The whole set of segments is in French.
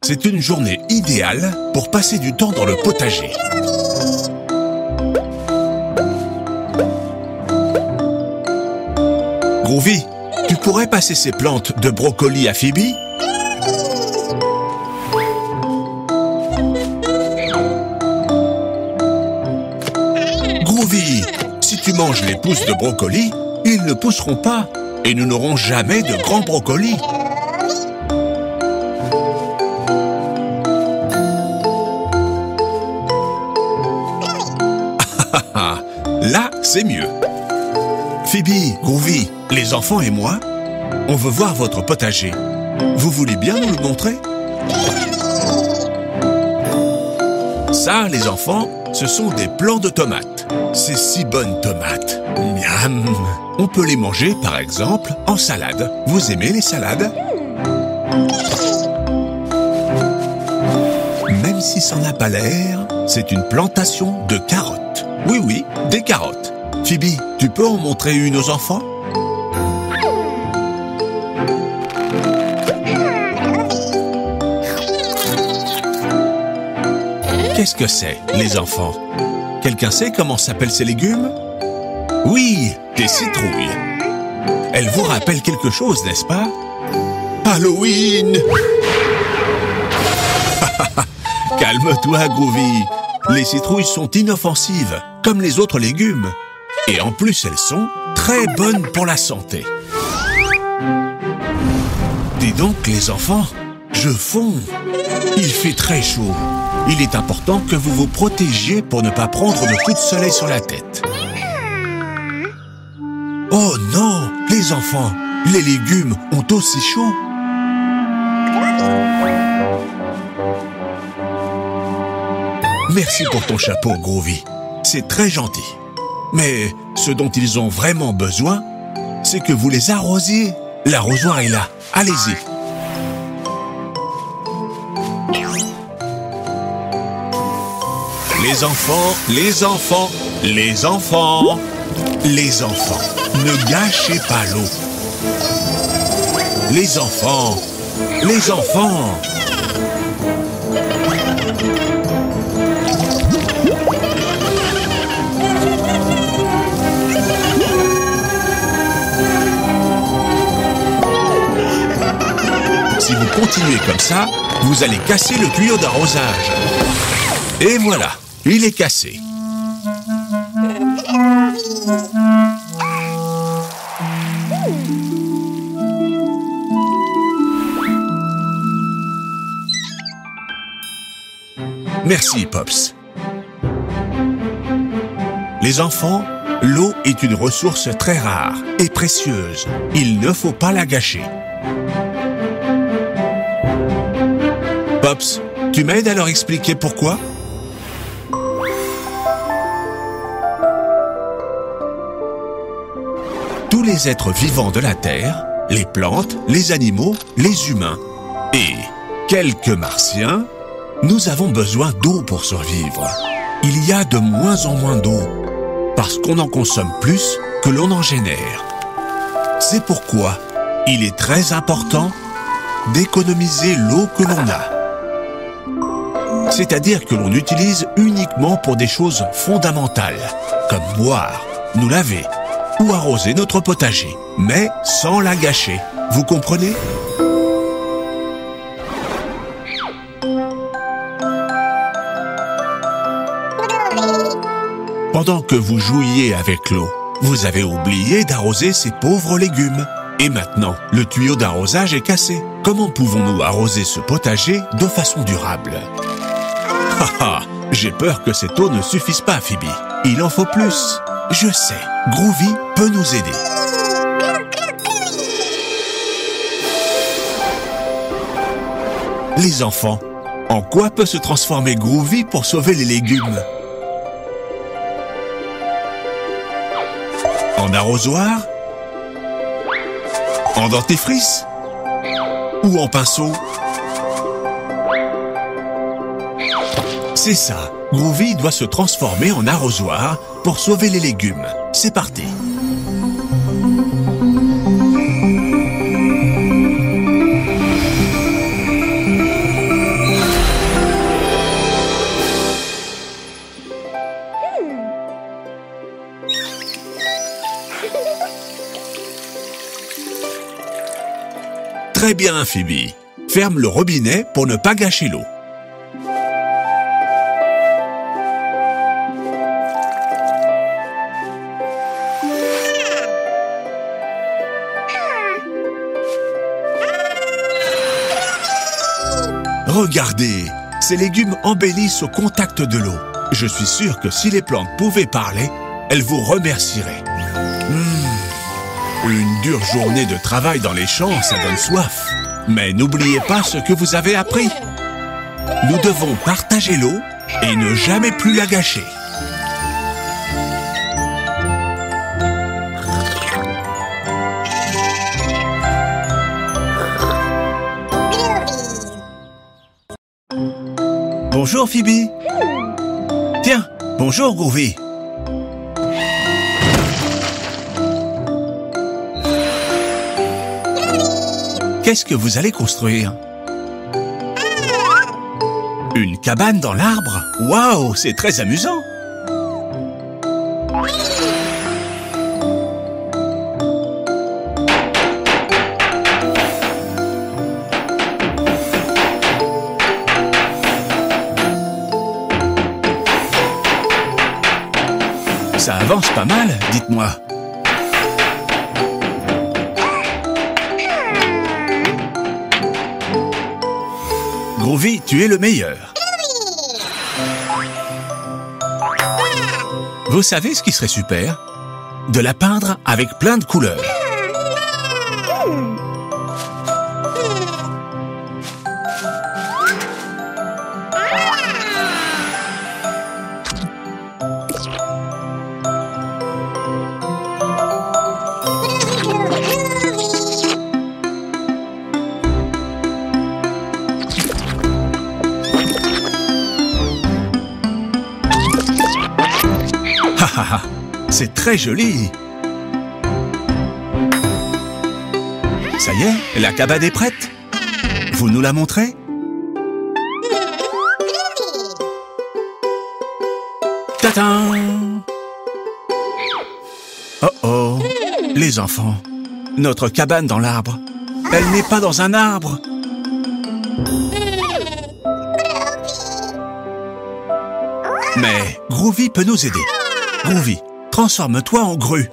C'est une journée idéale pour passer du temps dans le potager. Groovy, tu pourrais passer ces plantes de brocoli à Phoebe? Groovy, si tu manges les pousses de brocoli, ils ne pousseront pas et nous n'aurons jamais de grands brocolis. Là, c'est mieux. Phoebe, Groovy, les enfants et moi, on veut voir votre potager. Vous voulez bien nous le montrer? Ça, les enfants, ce sont des plants de tomates. Ces si bonnes tomates. Miam! On peut les manger, par exemple, en salade. Vous aimez les salades? Même si ça n'a pas l'air, c'est une plantation de carottes. Oui, oui, des carottes. Phoebe, tu peux en montrer une aux enfants? Qu'est-ce que c'est, les enfants? Quelqu'un sait comment s'appellent ces légumes? Oui, des citrouilles. Elles vous rappellent quelque chose, n'est-ce pas? Halloween! Calme-toi, Groovy. Les citrouilles sont inoffensives, comme les autres légumes. Et en plus, elles sont très bonnes pour la santé. Dis donc, les enfants, je fonds. Il fait très chaud. Il est important que vous vous protégiez pour ne pas prendre de coups de soleil sur la tête. Oh non, les enfants, les légumes ont aussi chaud. Merci pour ton chapeau, Groovy. C'est très gentil. Mais ce dont ils ont vraiment besoin, c'est que vous les arrosiez. L'arrosoir est là. Allez-y. Les enfants, les enfants, les enfants, les enfants, ne gâchez pas l'eau. Les enfants, les enfants. Si vous continuez comme ça, vous allez casser le tuyau d'arrosage. Et voilà, il est cassé. Merci, Pops. Les enfants, l'eau est une ressource très rare et précieuse. Il ne faut pas la gâcher. Pops, tu m'aides à leur expliquer pourquoi? Tous les êtres vivants de la Terre, les plantes, les animaux, les humains et quelques martiens, nous avons besoin d'eau pour survivre. Il y a de moins en moins d'eau parce qu'on en consomme plus que l'on en génère. C'est pourquoi il est très important d'économiser l'eau que l'on a. C'est-à-dire que l'on utilise uniquement pour des choses fondamentales, comme boire, nous laver ou arroser notre potager, mais sans la gâcher. Vous comprenez? Pendant que vous jouiez avec l'eau, vous avez oublié d'arroser ces pauvres légumes. Et maintenant, le tuyau d'arrosage est cassé. Comment pouvons-nous arroser ce potager de façon durable? Haha, j'ai peur que cette eau ne suffise pas, Phoebe. Il en faut plus. Je sais, Groovy peut nous aider. Les enfants, en quoi peut se transformer Groovy pour sauver les légumes? En arrosoir? En dentifrice? Ou en pinceau? C'est ça, Groovy doit se transformer en arrosoir pour sauver les légumes. C'est parti. Très bien, Phoebe. Ferme le robinet pour ne pas gâcher l'eau. Regardez, ces légumes embellissent au contact de l'eau. Je suis sûr que si les plantes pouvaient parler, elles vous remercieraient. Une dure journée de travail dans les champs, ça donne soif. Mais n'oubliez pas ce que vous avez appris. Nous devons partager l'eau et ne jamais plus la gâcher. Bonjour Phoebe. Tiens, bonjour Groovy. Qu'est-ce que vous allez construire? Une cabane dans l'arbre? Waouh, c'est très amusant! Ça avance pas mal, dites-moi. Groovy, tu es le meilleur. Vous savez ce qui serait super? De la peindre avec plein de couleurs. C'est très joli. Ça y est, la cabane est prête. Vous nous la montrez? Tadam! Oh oh, les enfants, notre cabane dans l'arbre, elle n'est pas dans un arbre. Mais Groovy peut nous aider. Groovy, transforme-toi en grue.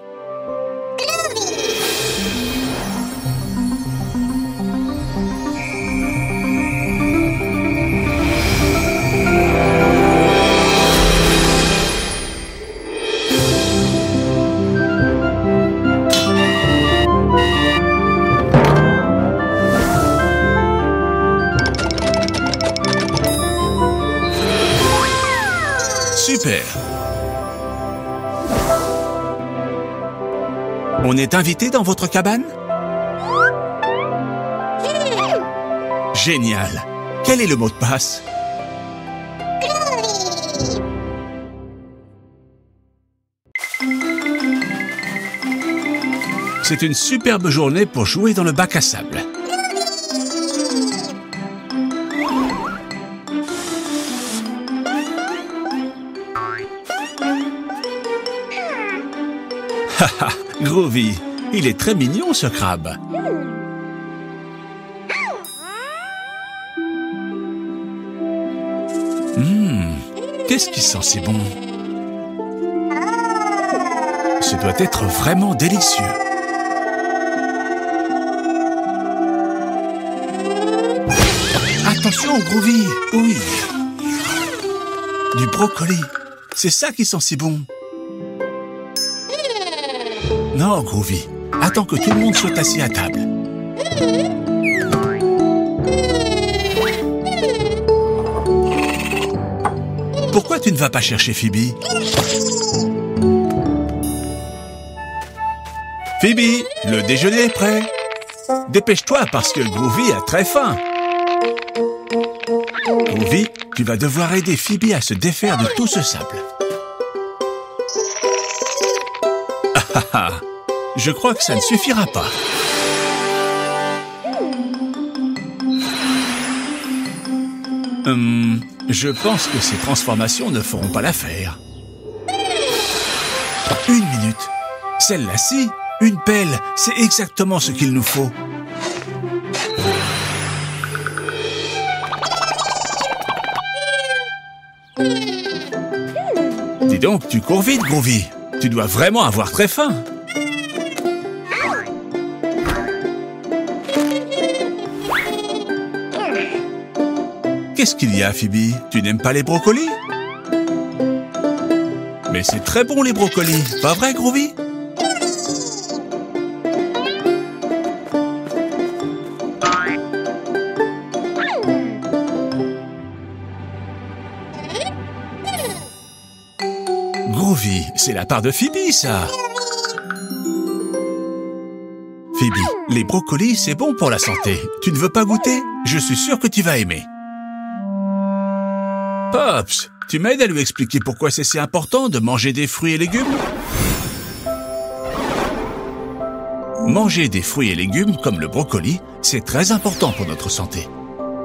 Super! On est invité dans votre cabane? Génial! Quel est le mot de passe? C'est une superbe journée pour jouer dans le bac à sable. Haha, Groovy, il est très mignon ce crabe. Qu'est-ce qui sent si bon? Ce doit être vraiment délicieux. Attention, Groovy, oui. Du brocoli, c'est ça qui sent si bon. Non, Groovy, attends que tout le monde soit assis à table. Pourquoi tu ne vas pas chercher Phoebe? Phoebe, le déjeuner est prêt. Dépêche-toi parce que Groovy a très faim. Groovy, tu vas devoir aider Phoebe à se défaire de tout ce sable. Je crois que ça ne suffira pas. Je pense que ces transformations ne feront pas l'affaire. Une minute. Celle-là-ci, une pelle, c'est exactement ce qu'il nous faut. Dis donc, tu cours vite, Groovy. Tu dois vraiment avoir très faim. Qu'est-ce qu'il y a, Phoebe? Tu n'aimes pas les brocolis? Mais c'est très bon, les brocolis. Pas vrai, Groovy? Groovy, c'est la part de Phoebe, ça. Phoebe, les brocolis, c'est bon pour la santé. Tu ne veux pas goûter? Je suis sûr que tu vas aimer. Pops, tu m'aides à lui expliquer pourquoi c'est si important de manger des fruits et légumes? Manger des fruits et légumes comme le brocoli, c'est très important pour notre santé.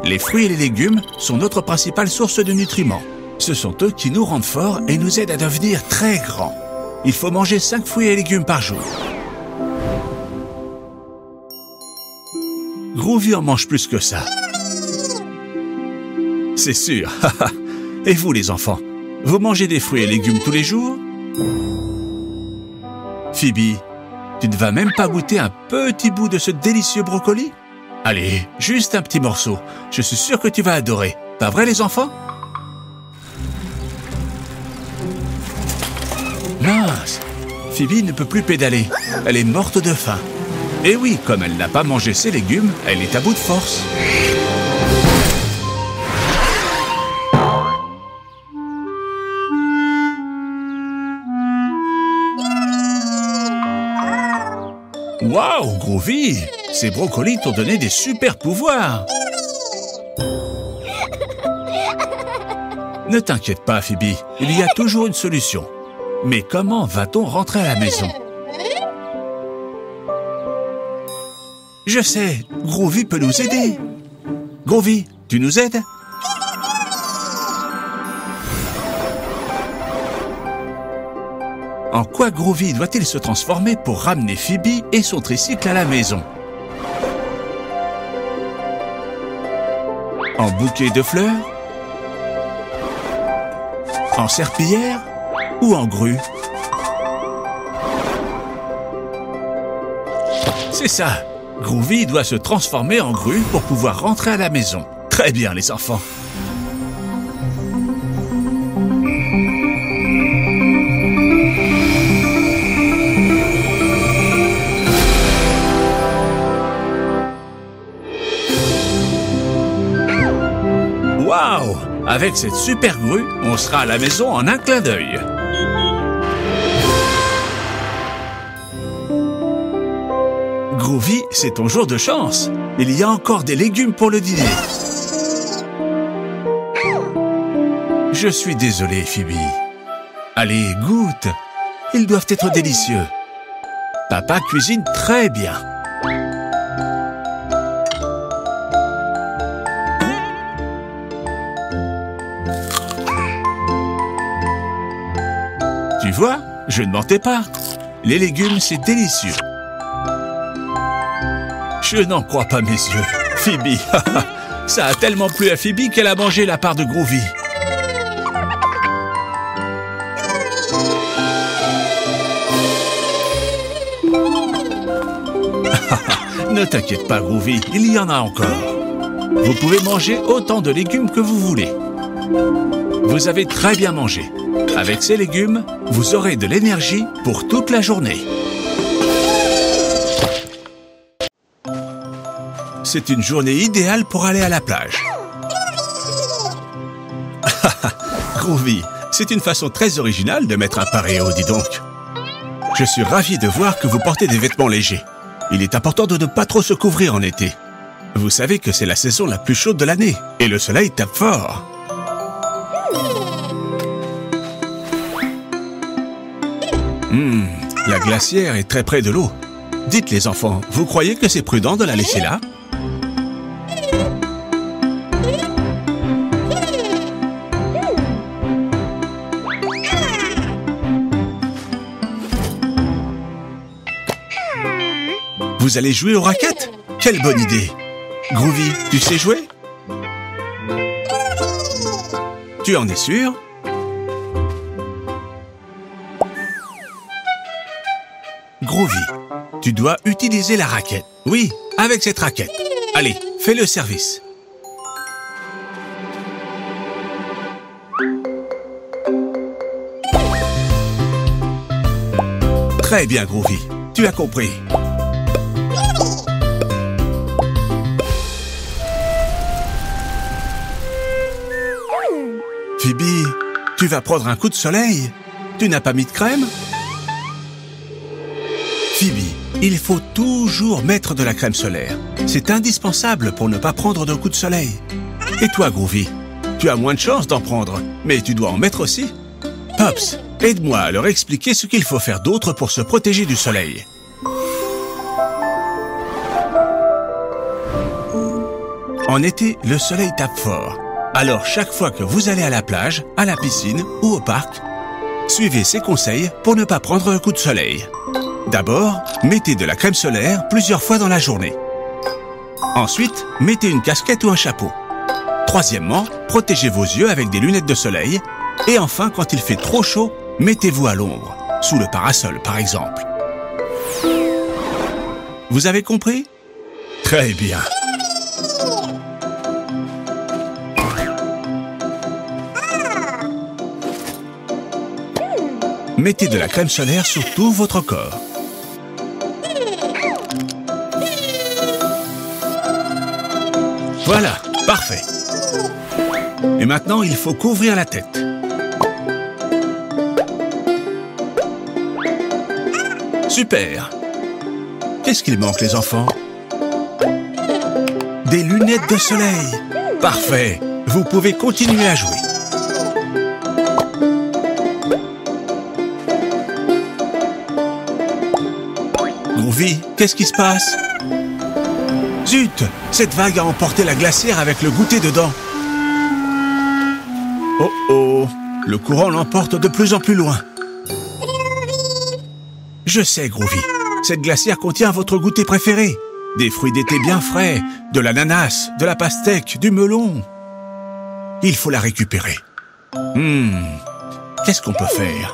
Les fruits et les légumes sont notre principale source de nutriments. Ce sont eux qui nous rendent forts et nous aident à devenir très grands. Il faut manger 5 fruits et légumes par jour. Groovy en mange plus que ça. C'est sûr. Et vous, les enfants, vous mangez des fruits et légumes tous les jours? Phoebe, tu ne vas même pas goûter un petit bout de ce délicieux brocoli? Allez, juste un petit morceau. Je suis sûr que tu vas adorer. Pas vrai, les enfants? Mince! Phoebe ne peut plus pédaler. Elle est morte de faim. Et oui, comme elle n'a pas mangé ses légumes, elle est à bout de force. Waouh, Groovy! Ces brocolis t'ont donné des super pouvoirs! Ne t'inquiète pas, Phoebe, il y a toujours une solution. Mais comment va-t-on rentrer à la maison? Je sais, Groovy peut nous aider. Groovy, tu nous aides? En quoi Groovy doit-il se transformer pour ramener Phoebe et son tricycle à la maison? En bouquet de fleurs? En serpillière? Ou en grue? C'est ça! Groovy doit se transformer en grue pour pouvoir rentrer à la maison. Très bien, les enfants! Waouh! Avec cette super grue, on sera à la maison en un clin d'œil. Groovy, c'est ton jour de chance. Il y a encore des légumes pour le dîner. Je suis désolé, Phoebe. Allez, goûte. Ils doivent être délicieux. Papa cuisine très bien. Tu vois, je ne mentais pas. Les légumes, c'est délicieux. Je n'en crois pas mes yeux. Phoebe, ça a tellement plu à Phoebe qu'elle a mangé la part de Groovy. Ne t'inquiète pas, Groovy, il y en a encore. Vous pouvez manger autant de légumes que vous voulez. Vous avez très bien mangé. Avec ces légumes, vous aurez de l'énergie pour toute la journée. C'est une journée idéale pour aller à la plage. Groovy, c'est une façon très originale de mettre un paréo, dis donc. Je suis ravi de voir que vous portez des vêtements légers. Il est important de ne pas trop se couvrir en été. Vous savez que c'est la saison la plus chaude de l'année et le soleil tape fort. La glacière est très près de l'eau. Dites les enfants, vous croyez que c'est prudent de la laisser là? Vous allez jouer aux raquettes? Quelle bonne idée! Groovy, tu sais jouer? Tu en es sûr? Groovy, tu dois utiliser la raquette. Oui, avec cette raquette. Allez, fais le service. Très bien, Groovy. Tu as compris. Phoebe, tu vas prendre un coup de soleil? Tu n'as pas mis de crème? Phoebe, il faut toujours mettre de la crème solaire. C'est indispensable pour ne pas prendre de coups de soleil. Et toi, Groovy, tu as moins de chances d'en prendre, mais tu dois en mettre aussi. Pops, aide-moi à leur expliquer ce qu'il faut faire d'autre pour se protéger du soleil. En été, le soleil tape fort. Alors, chaque fois que vous allez à la plage, à la piscine ou au parc, suivez ces conseils pour ne pas prendre un coup de soleil. D'abord, mettez de la crème solaire plusieurs fois dans la journée. Ensuite, mettez une casquette ou un chapeau. Troisièmement, protégez vos yeux avec des lunettes de soleil. Et enfin, quand il fait trop chaud, mettez-vous à l'ombre, sous le parasol par exemple. Vous avez compris? Très bien. Mettez de la crème solaire sur tout votre corps. Voilà, parfait. Et maintenant, il faut couvrir la tête. Super! Qu'est-ce qu'il manque, les enfants? Des lunettes de soleil. Parfait! Vous pouvez continuer à jouer. Groovy, qu'est-ce qui se passe? Zut! Cette vague a emporté la glacière avec le goûter dedans. Oh oh! Le courant l'emporte de plus en plus loin. Je sais, Groovy. Cette glacière contient votre goûter préféré. Des fruits d'été bien frais, de l'ananas, de la pastèque, du melon. Il faut la récupérer. Qu'est-ce qu'on peut faire?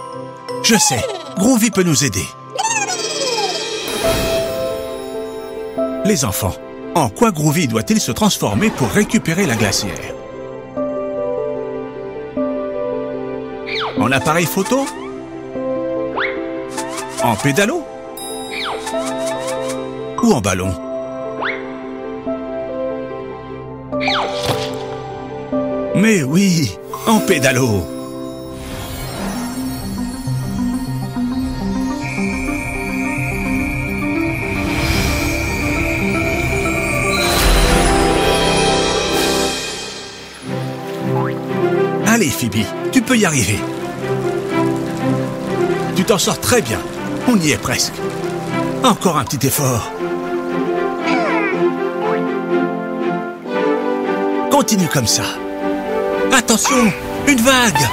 Je sais, Groovy peut nous aider. Les enfants, en quoi Groovy doit-il se transformer pour récupérer la glacière? En appareil photo? En pédalo? Ou en ballon? Mais oui, en pédalo! Allez, Phoebe, tu peux y arriver. Tu t'en sors très bien. On y est presque. Encore un petit effort. Continue comme ça. Attention, une vague.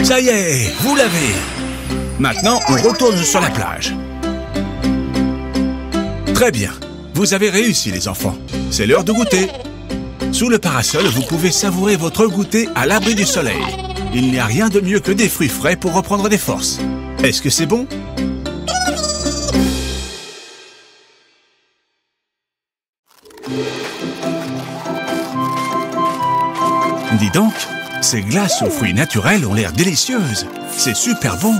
Ça y est, vous l'avez. Maintenant, on retourne sur la plage. Très bien. Vous avez réussi, les enfants. C'est l'heure de goûter. Sous le parasol, vous pouvez savourer votre goûter à l'abri du soleil. Il n'y a rien de mieux que des fruits frais pour reprendre des forces. Est-ce que c'est bon? Dis donc, ces glaces aux fruits naturels ont l'air délicieuses. C'est super bon.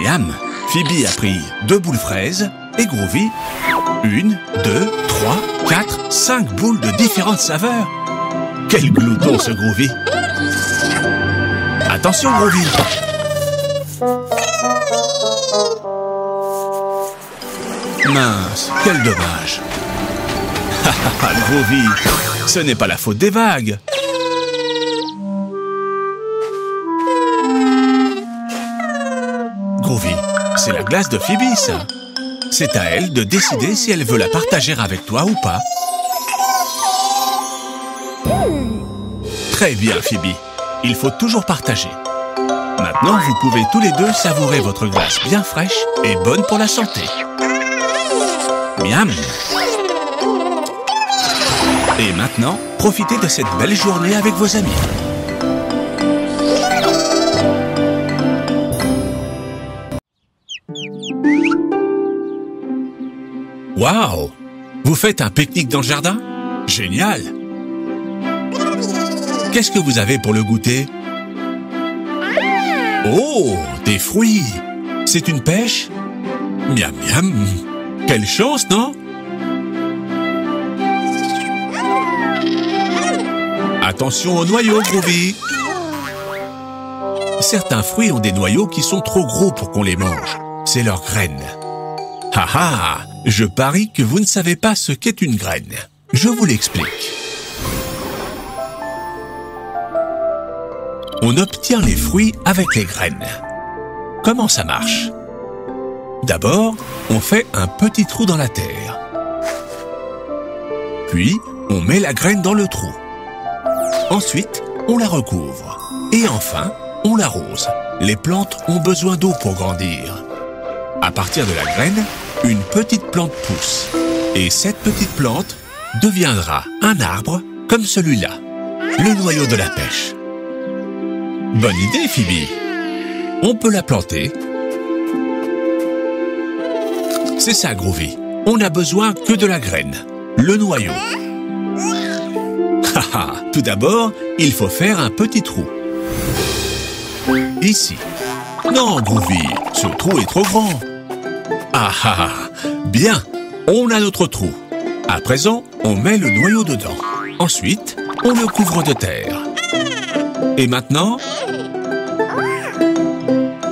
Miam! Phoebe a pris 2 boules fraises et Groovy 1, 2, 3, 4, 5 boules de différentes saveurs. Quel glouton ce Groovy! Attention Groovy! Mince, quel dommage! Groovy, ce n'est pas la faute des vagues. Groovy, c'est la glace de Phoebe, ça. C'est à elle de décider si elle veut la partager avec toi ou pas. Très bien, Phoebe. Il faut toujours partager. Maintenant, vous pouvez tous les deux savourer votre glace bien fraîche et bonne pour la santé. Miam! Et maintenant, profitez de cette belle journée avec vos amis. Waouh! Vous faites un pique-nique dans le jardin? Génial! Qu'est-ce que vous avez pour le goûter? Oh, des fruits! C'est une pêche? Miam miam! Quelle chance, non? Attention aux noyaux, Groovy! Certains fruits ont des noyaux qui sont trop gros pour qu'on les mange. C'est leurs graines. Ha ha! Je parie que vous ne savez pas ce qu'est une graine. Je vous l'explique. On obtient les fruits avec les graines. Comment ça marche? D'abord, on fait un petit trou dans la terre. Puis, on met la graine dans le trou. Ensuite, on la recouvre. Et enfin, on l'arrose. Les plantes ont besoin d'eau pour grandir. À partir de la graine, une petite plante pousse. Et cette petite plante deviendra un arbre comme celui-là, le noyau de la pêche. Bonne idée, Phoebe. On peut la planter. C'est ça, Groovy. On n'a besoin que de la graine, le noyau. Haha, tout d'abord, il faut faire un petit trou. Ici. Non, Groovy, ce trou est trop grand. Ah ah, bien, on a notre trou. À présent, on met le noyau dedans. Ensuite, on le couvre de terre. Et maintenant?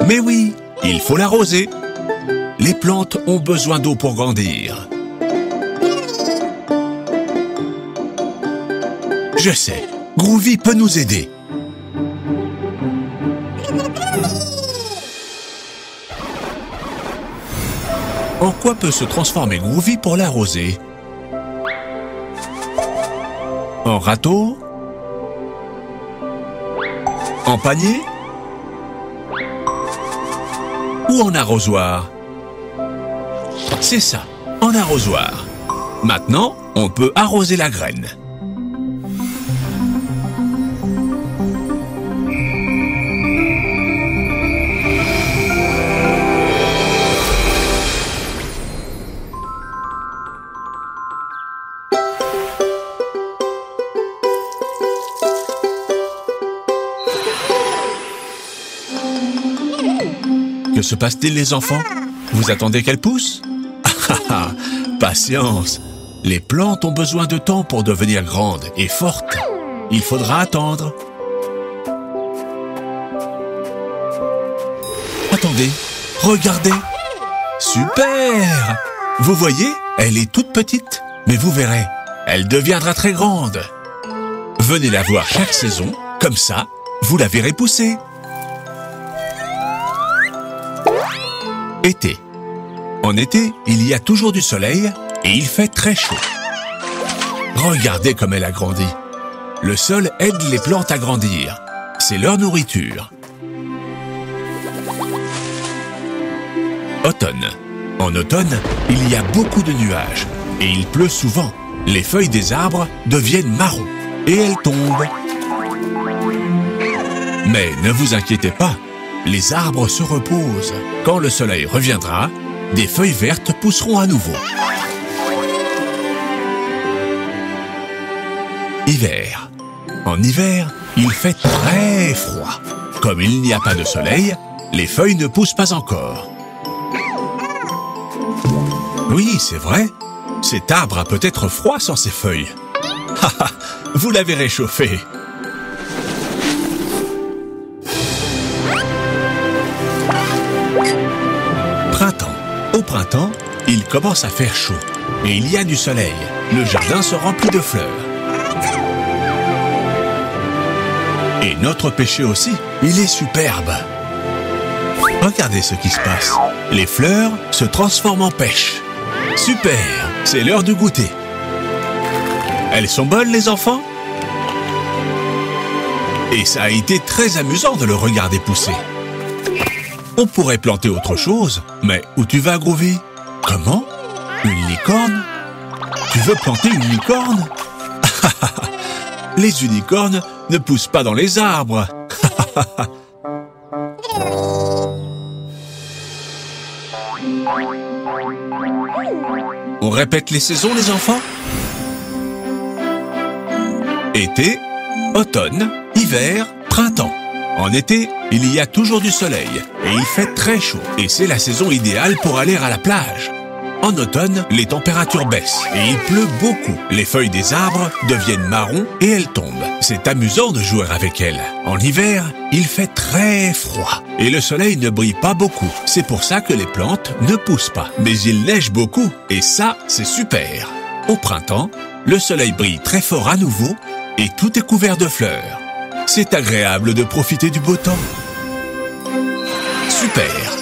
Mais oui, il faut l'arroser. Les plantes ont besoin d'eau pour grandir. Je sais, Groovy peut nous aider. En quoi peut se transformer Groovy pour l'arroser? En râteau? En panier? Ou en arrosoir? C'est ça, en arrosoir. Maintenant, on peut arroser la graine. Que se passe-t-il, les enfants? Vous attendez qu'elle pousse? Ah, patience! Les plantes ont besoin de temps pour devenir grandes et fortes. Il faudra attendre. Attendez, regardez! Super! Vous voyez, elle est toute petite, mais vous verrez, elle deviendra très grande. Venez la voir chaque saison, comme ça, vous la verrez pousser. Été. En été, il y a toujours du soleil et il fait très chaud. Regardez comme elle a grandi. Le sol aide les plantes à grandir. C'est leur nourriture. Automne. En automne, il y a beaucoup de nuages et il pleut souvent. Les feuilles des arbres deviennent marron et elles tombent. Mais ne vous inquiétez pas. Les arbres se reposent. Quand le soleil reviendra, des feuilles vertes pousseront à nouveau. Hiver. En hiver, il fait très froid. Comme il n'y a pas de soleil, les feuilles ne poussent pas encore. Oui, c'est vrai. Cet arbre a peut-être froid sans ses feuilles. Haha, vous l'avez réchauffé. Printemps. Au printemps, il commence à faire chaud et il y a du soleil. Le jardin se remplit de fleurs. Et notre pêcher aussi, il est superbe. Regardez ce qui se passe. Les fleurs se transforment en pêche. Super, c'est l'heure du goûter. Elles sont bonnes, les enfants? Et ça a été très amusant de le regarder pousser. On pourrait planter autre chose, mais où tu vas, Groovy? Comment? Une licorne? Tu veux planter une licorne? Les unicornes ne poussent pas dans les arbres. On répète les saisons, les enfants? Été, automne, hiver, printemps. En été, il y a toujours du soleil et il fait très chaud. Et c'est la saison idéale pour aller à la plage. En automne, les températures baissent et il pleut beaucoup. Les feuilles des arbres deviennent marron et elles tombent. C'est amusant de jouer avec elles. En hiver, il fait très froid et le soleil ne brille pas beaucoup. C'est pour ça que les plantes ne poussent pas. Mais il neige beaucoup et ça, c'est super. Au printemps, le soleil brille très fort à nouveau et tout est couvert de fleurs. C'est agréable de profiter du beau temps. Super!